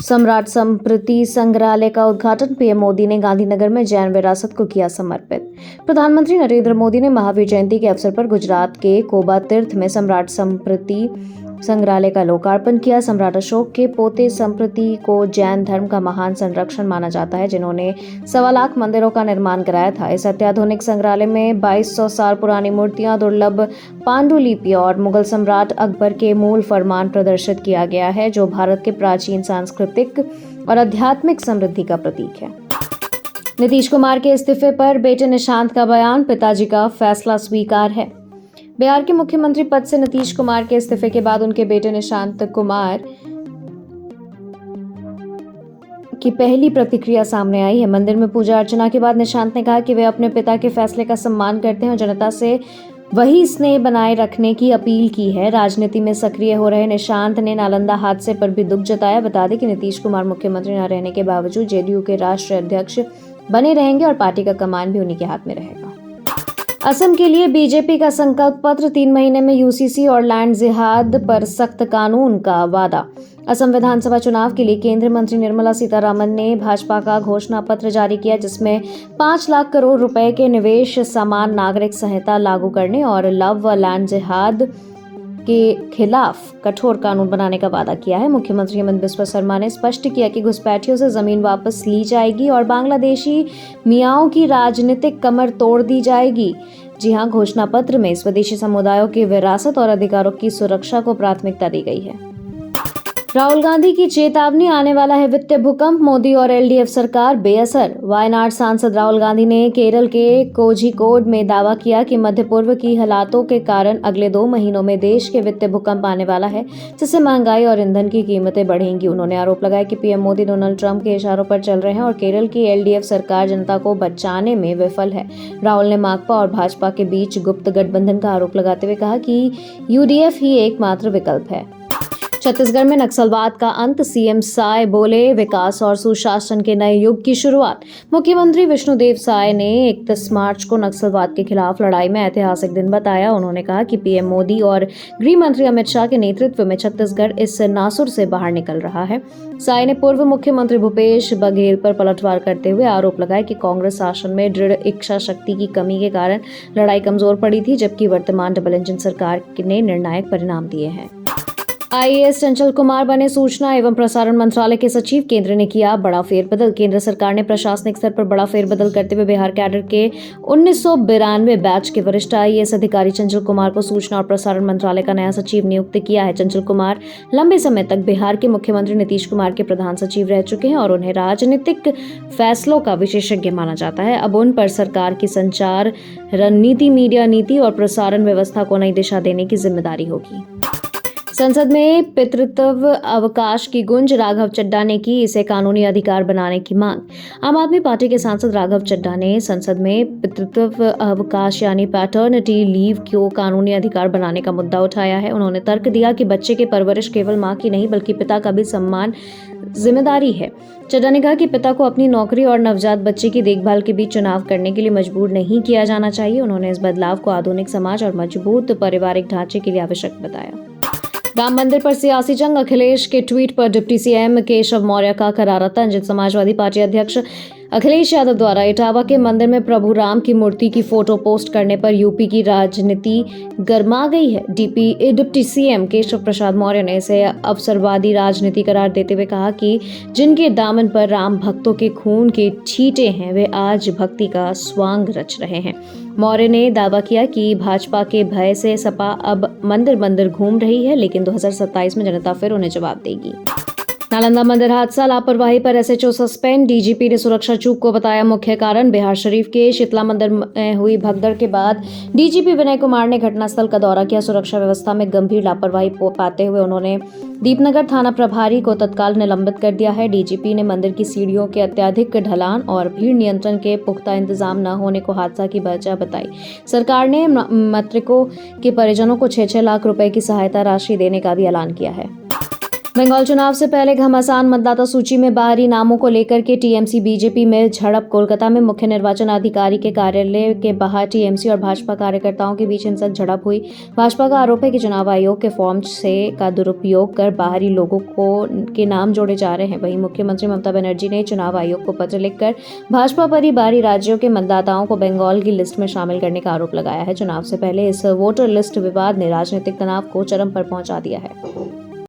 सम्राट स्मृति संग्रहालय का उद्घाटन पीएम मोदी ने गांधीनगर में जैन विरासत को किया समर्पित। प्रधानमंत्री नरेंद्र मोदी ने महावीर जयंती के अवसर पर गुजरात के कोबा तीर्थ में सम्राट स्मृति संग्रहालय का लोकार्पण किया। सम्राट अशोक के पोते स्मृति को जैन धर्म का महान संरक्षण माना जाता है, जिन्होंने 1.25 लाख मंदिरों का निर्माण कराया था। इस अत्याधुनिक संग्रहालय में 2200 साल पुरानी मूर्तियां, दुर्लभ पांडुलिपि और मुगल सम्राट अकबर के मूल फरमान प्रदर्शित किया गया है, जो भारत के प्राचीन सांस्कृतिक और आध्यात्मिक समृद्धि का प्रतीक है। नीतीश कुमार के इस्तीफे पर बेटे निशांत का बयान, पिताजी का फैसला स्वीकार है। बिहार के मुख्यमंत्री पद से नीतीश कुमार के इस्तीफे के बाद उनके बेटे निशांत कुमार की पहली प्रतिक्रिया सामने आई है। मंदिर में पूजा अर्चना के बाद निशांत ने कहा कि वे अपने पिता के फैसले का सम्मान करते हैं और जनता से वही स्नेह बनाए रखने की अपील की है। राजनीति में सक्रिय हो रहे निशांत ने नालंदा हादसे पर भी दुख जताया। बता दें कि नीतीश कुमार मुख्यमंत्री न रहने के बावजूद जेडीयू के राष्ट्रीय अध्यक्ष बने रहेंगे और पार्टी का कमान भी उन्हीं के हाथ में रहेगा। असम के लिए बीजेपी का संकल्प पत्र, 3 महीने में यूसीसी और लैंड जिहाद पर सख्त कानून का वादा। असम विधानसभा चुनाव के लिए केंद्रीय मंत्री निर्मला सीतारमण ने भाजपा का घोषणा पत्र जारी किया, जिसमें 5 लाख करोड़ रुपए के निवेश, समान नागरिक संहिता लागू करने और लव व लैंड जिहाद के खिलाफ कठोर कानून बनाने का वादा किया है। मुख्यमंत्री हेमंत बिस्वा शर्मा ने स्पष्ट किया कि घुसपैठियों से जमीन वापस ली जाएगी और बांग्लादेशी मियाओं की राजनीतिक कमर तोड़ दी जाएगी। जी हां, घोषणा पत्र में स्वदेशी समुदायों की विरासत और अधिकारों की सुरक्षा को प्राथमिकता दी गई है। राहुल गांधी की चेतावनी, आने वाला है वित्तीय भूकंप, मोदी और एलडीएफ सरकार बेअसर। वायनाड सांसद राहुल गांधी ने केरल के कोझिकोड में दावा किया कि मध्य पूर्व की हालातों के कारण अगले 2 महीनों में देश के वित्तीय भूकंप आने वाला है, जिससे महंगाई और ईंधन की कीमतें बढ़ेंगी। उन्होंने आरोप लगाया कि पीएम मोदी डोनाल्ड ट्रंप के इशारों पर चल रहे हैं और केरल की एलडीएफ सरकार जनता को बचाने में विफल है। राहुल ने माकपा और भाजपा के बीच गुप्त गठबंधन का आरोप लगाते हुए कहा कि यूडीएफ ही एकमात्र विकल्प है। छत्तीसगढ़ में नक्सलवाद का अंत, सीएम साय बोले, विकास और सुशासन के नए युग की शुरुआत। मुख्यमंत्री विष्णुदेव साय ने 31 मार्च को नक्सलवाद के खिलाफ लड़ाई में ऐतिहासिक दिन बताया। उन्होंने कहा कि पीएम मोदी और गृह मंत्री अमित शाह के नेतृत्व में छत्तीसगढ़ इस नासुर से बाहर निकल रहा है। साय ने पूर्व मुख्यमंत्री भूपेश बघेल पर पलटवार करते हुए आरोप लगाया कि कांग्रेस शासन में दृढ़ इच्छा शक्ति की कमी के कारण लड़ाई कमजोर पड़ी थी, जबकि वर्तमान डबल इंजन सरकार ने निर्णायक परिणाम दिए हैं। आईएएस चंचल कुमार बने सूचना एवं प्रसारण मंत्रालय के सचिव। केंद्र ने किया बड़ा फेरबदल। केंद्र सरकार ने प्रशासनिक स्तर पर बड़ा फेरबदल करते हुए बिहार कैडर के 1992 बैच के वरिष्ठ आईएएस अधिकारी चंचल कुमार को सूचना और प्रसारण मंत्रालय का नया सचिव नियुक्त किया है। चंचल कुमार लंबे समय तक बिहार के मुख्यमंत्री नीतीश कुमार के प्रधान सचिव रह चुके हैं और उन्हें राजनीतिक फैसलों का विशेषज्ञ माना जाता है। अब उन पर सरकार की संचार रणनीति, मीडिया नीति और प्रसारण व्यवस्था को नई दिशा देने की जिम्मेदारी होगी। संसद में पितृत्व अवकाश की गूंज, राघव चड्ढा ने की इसे कानूनी अधिकार बनाने की मांग। आम आदमी पार्टी के सांसद राघव चड्ढा ने संसद में पितृत्व अवकाश यानी पैटर्निटी लीव को कानूनी अधिकार बनाने का मुद्दा उठाया है। उन्होंने तर्क दिया कि बच्चे की परवरिश केवल मां की नहीं बल्कि पिता का भी सम्मान जिम्मेदारी है। चड्ढा ने कहा कि पिता को अपनी नौकरी और नवजात बच्चे की देखभाल के बीच चुनाव करने के लिए मजबूर नहीं किया जाना चाहिए। उन्होंने इस बदलाव को आधुनिक समाज और मजबूत पारिवारिक ढांचे के लिए आवश्यक बताया। राम मंदिर पर सियासी जंग, अखिलेश के ट्वीट पर डिप्टी सीएम केशव मौर्य का करारा तंज। समाजवादी पार्टी अध्यक्ष अखिलेश यादव द्वारा इटावा के मंदिर में प्रभु राम की मूर्ति की फोटो पोस्ट करने पर यूपी की राजनीति गर्मा गई है। डिप्टी सीएम केशव प्रसाद मौर्य ने इसे अवसरवादी राजनीति करार देते हुए कहा कि जिनके दामन पर राम भक्तों के खून के छींटे हैं, वे आज भक्ति का स्वांग रच रहे हैं। मौर्य ने दावा किया कि भाजपा के भय से सपा अब मंदिर मंदिर घूम रही है, लेकिन 2027 में जनता फिर उन्हें जवाब देगी। नालंदा मंदिर हादसा, लापरवाही पर एसएचओ सस्पेंड। डीजीपी ने सुरक्षा चूक को बताया मुख्य कारण। बिहार शरीफ के शीतला मंदिर में हुई भगदड़ के बाद डीजीपी विनय कुमार ने घटनास्थल का दौरा किया। सुरक्षा व्यवस्था में गंभीर लापरवाही पाते हुए उन्होंने दीपनगर थाना प्रभारी को तत्काल निलंबित कर दिया है। डीजीपी ने मंदिर की सीढ़ियों के अत्यधिक ढलान और भीड़ नियंत्रण के पुख्ता इंतजाम न होने को हादसा की वजह बताई। सरकार ने मृतकों के परिजनों को 6-6 लाख रुपए की सहायता राशि देने का भी ऐलान किया है। बंगाल चुनाव से पहले घमासान मतदाता सूची में बाहरी नामों को लेकर के टीएमसी बीजेपी में झड़प। कोलकाता में मुख्य निर्वाचन अधिकारी के कार्यालय के बाहर टीएमसी और भाजपा कार्यकर्ताओं के बीच हिंसक झड़प हुई। भाजपा का आरोप है कि चुनाव आयोग के फॉर्म से का दुरुपयोग कर बाहरी लोगों के नाम जोड़े जा रहे हैं। वहीं मुख्यमंत्री ममता बनर्जी ने चुनाव आयोग को पत्र लिखकर भाजपा पर ही बाहरी राज्यों के मतदाताओं को बंगाल की लिस्ट में शामिल करने का आरोप लगाया है। चुनाव से पहले इस वोटर लिस्ट विवाद ने राजनीतिक तनाव को चरम पर पहुंचा दिया है।